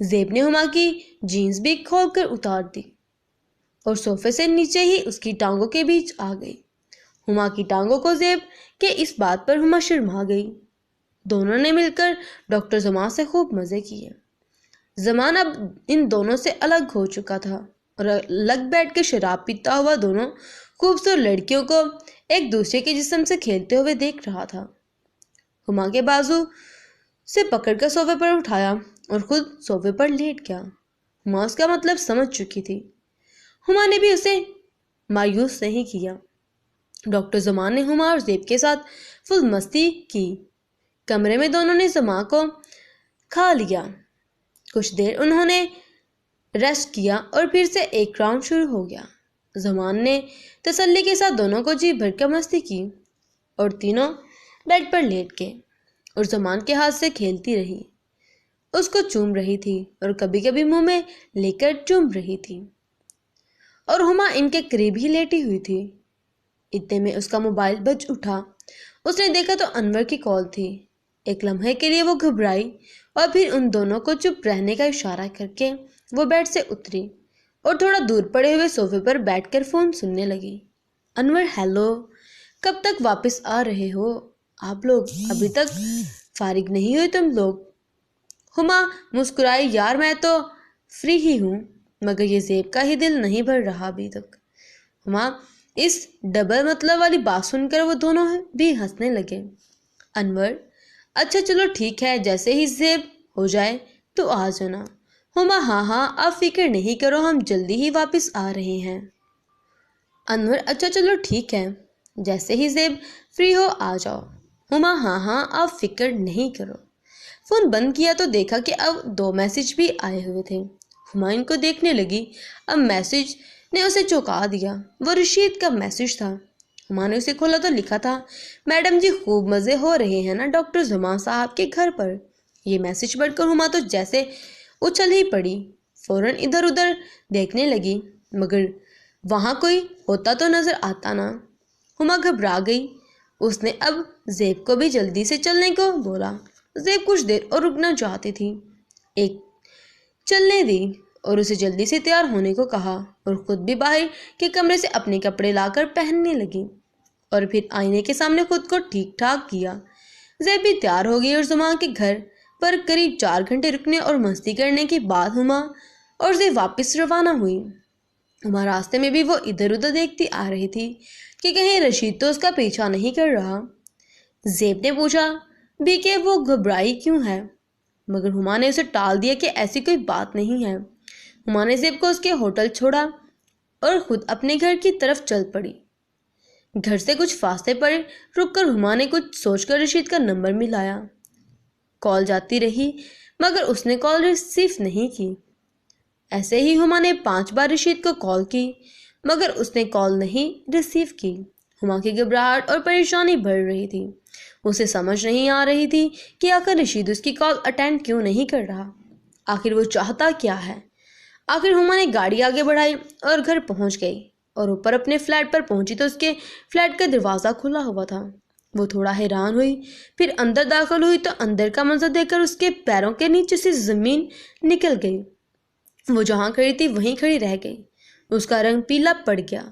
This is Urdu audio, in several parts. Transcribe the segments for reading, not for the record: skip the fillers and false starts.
زیب نے ہما کی جینز بھی کھول کر اتار دی اور صوفے سے نیچے ہی اس کی ٹانگوں کے بیچ آ گئی۔ ہما کی ٹانگوں کو زیب کے اس بات پر ہما شرما گئی۔ دونوں نے مل کر ڈاکٹر زمان سے خوب مزے کیے۔ زمان اب ان دونوں سے الگ ہو چکا تھا اور الگ بیٹھ کے شراب پیتا ہوا دونوں خوبصورت لڑکیوں کو ایک دوسرے کے جسم سے کھیلتے ہوئے دیکھ رہا تھا۔ ہما کے بازو سے پکڑ کر صوفے پر اٹھایا اور خود صوفے پر لیٹ گیا۔ ہما اس کا مطلب سمجھ چکی تھی۔ ہما نے بھی اسے مایوس نہیں کیا۔ ڈاکٹر زمان نے ہما اور زیب کے ساتھ فل مستی کی۔ کمرے میں دونوں نے زمان کو کھا لیا۔ کچھ دیر انہوں نے ریسٹ کیا اور پھر سے ایک راؤنڈ شروع ہو گیا۔ زمان نے تسلی کے ساتھ دونوں کو جی بھر کر مستی کی اور تینوں بیڈ پر لیٹ گئے اور زمان کے ہاتھ سے کھیلتی رہی، اس کو چوم رہی تھی اور کبھی کبھی منہ میں لے کر چوم رہی تھی، اور ہما ان کے قریب ہی لیٹی ہوئی تھی۔ اتنے میں اس کا موبائل بج اٹھا۔ اس نے دیکھا تو انور کی کال تھی۔ ایک لمحے کے لیے وہ گھبرائی اور پھر ان دونوں کو چپ رہنے کا اشارہ کر کے وہ بیڈ سے اتری اور تھوڑا دور پڑے ہوئے صوفے پر بیٹھ کر فون سننے لگی۔ انور، ہیلو، کب تک واپس آ رہے ہو آپ لوگ؟ ابھی تک فارغ نہیں ہوئے تم لوگ؟ ہما مسکرائی، یار میں تو فری ہی ہوں، مگر یہ زیب کا ہی دل نہیں بھر رہا ابھی تک۔ ہما اس ڈبل مطلب والی بات سن کر وہ دونوں بھی ہنسنے لگے۔ انور، اچھا چلو ٹھیک ہے، جیسے ہی زیب ہو جائے تو آ جانا۔ ہما، ہاں ہاں آپ فکر نہیں کرو، ہم جلدی ہی واپس آ رہے ہیں۔ انور، اچھا چلو ٹھیک ہے، جیسے ہی زیب فری ہو آ جاؤ۔ ہما، ہاں ہاں آپ فکر نہیں کرو۔ فون بند کیا تو دیکھا کہ اب 2 میسج بھی آئے ہوئے تھے۔ ہما ان کو دیکھنے لگی۔ اب میسج نے اسے چونکا دیا۔ وہ رشید کا میسج تھا۔ ہما نے اسے کھولا تو لکھا تھا، میڈم جی خوب مزے ہو رہے ہیں نا ڈاکٹر زمان صاحب کے گھر پر۔ یہ میسج پڑھ کر ہما تو جیسے اچھل ہی پڑی، فوراً ادھر ادھر دیکھنے لگی، مگر وہاں کوئی ہوتا تو نظر آتا نہ۔ ہما گھبرا گئی۔ اس نے اب زیب کو بھی جلدی سے چلنے کو بولا۔ زیب کچھ دیر اور رکنا چاہتی تھی، ایک چلنے دی اور اسے جلدی سے تیار ہونے کو کہا اور خود بھی باہر کے کمرے سے اپنے کپڑے لا کر پہننے لگی اور پھر آئینے کے سامنے خود کو ٹھیک ٹھاک کیا۔ زیب بھی تیار ہو گئی اور زمان کے گھر پر قریب 4 گھنٹے رکنے اور مستی کرنے کے بعد ہما اور زیب واپس روانہ ہوئی۔ ہما راستے میں بھی وہ ادھر ادھر دیکھتی آ رہی تھی کہ کہیں رشید تو اس کا پیچھا نہیں کر رہا۔ زیب نے پوچھا بھی کہ وہ گھبرائی کیوں ہے، مگر ہما نے اسے ٹال دیا کہ ایسی کوئی بات نہیں ہے۔ ہما نے زیب کو اس کے ہوٹل چھوڑا اور خود اپنے گھر کی طرف چل پڑی۔ گھر سے کچھ فاصلے پر رک کر ہما نے کچھ سوچ کر رشید کا نمبر ملایا۔ کال جاتی رہی مگر اس نے کال ریسیو نہیں کی۔ ایسے ہی ہما نے 5 بار رشید کو کال کی مگر اس نے کال نہیں ریسیو کی۔ ہما کی گھبراہٹ اور پریشانی بڑھ رہی تھی۔ اسے سمجھ نہیں آ رہی تھی کہ آخر رشید اس کی کال اٹینڈ کیوں نہیں کر رہا، آخر وہ چاہتا کیا ہے۔ آخر ہما نے گاڑی آگے بڑھائی اور گھر پہنچ گئی اور اوپر اپنے فلیٹ پر پہنچی تو اس کے فلیٹ کا دروازہ کھلا ہوا تھا۔ وہ تھوڑا حیران ہوئی، پھر اندر داخل ہوئی تو اندر کا منظر دیکھ کر اس کے پیروں کے نیچے سے زمین نکل گئی۔ وہ جہاں کھڑی تھی وہیں کھڑی رہ گئی۔ اس کا رنگ پیلا پڑ گیا،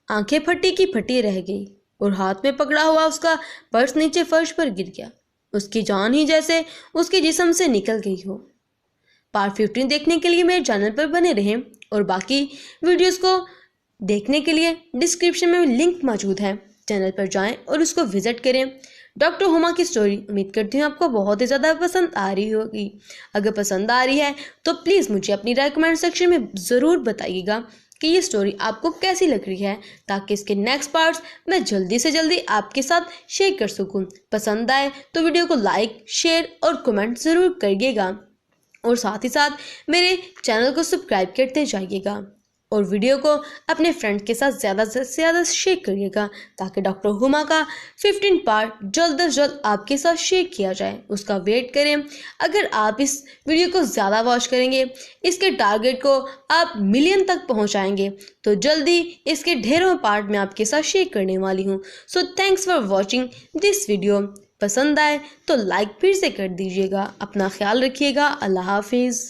آنکھیں پھٹی کی پھٹی رہ گئی اور ہاتھ میں پکڑا ہوا اس کا پرس نیچے فرش پر گر گیا۔ اس کی جان ہی جیسے اس کے جسم سے نکل گئی ہو۔ پارٹ 15 دیکھنے کے لیے میرے چینل پر بنے رہیں اور باقی ویڈیوز کو دیکھنے کے لیے ڈسکرپشن میں لنک موجود ہے، چینل پر جائیں اور اس کو وزٹ کریں۔ ڈاکٹر ہما کی سٹوری امید کرتی ہوں آپ کو بہت ہی زیادہ پسند آ رہی ہوگی۔ اگر پسند آ رہی ہے تو پلیز مجھے اپنی رائے کمنٹ سیکشن میں ضرور بتائیے گا کہ یہ سٹوری آپ کو کیسی لگ رہی ہے، تاکہ اس کے نیکسٹ پارٹس میں جلدی سے جلدی آپ کے ساتھ شیئر کر سکوں۔ پسند آئے تو ویڈیو کو لائک، شیئر اور کمنٹ ضرور کریے گا اور ساتھ ہی ساتھ میرے چینل کو سبسکرائب کرتے جائیے گا اور ویڈیو کو اپنے فرینڈ کے ساتھ زیادہ سے زیادہ شیئر کریے گا تاکہ ڈاکٹر ہما کا 15 پارٹ جلد از جلد آپ کے ساتھ شیئر کیا جائے، اس کا ویٹ کریں۔ اگر آپ اس ویڈیو کو زیادہ واچ کریں گے، اس کے ٹارگٹ کو آپ ملین تک پہنچائیں گے تو جلدی اس کے ڈھیروں پارٹ میں آپ کے ساتھ شیئر کرنے والی ہوں۔ So thanks for watching this video. پسند آئے تو لائک پھر سے کر دیجیے گا۔ اپنا خیال رکھیے گا۔ اللہ حافظ۔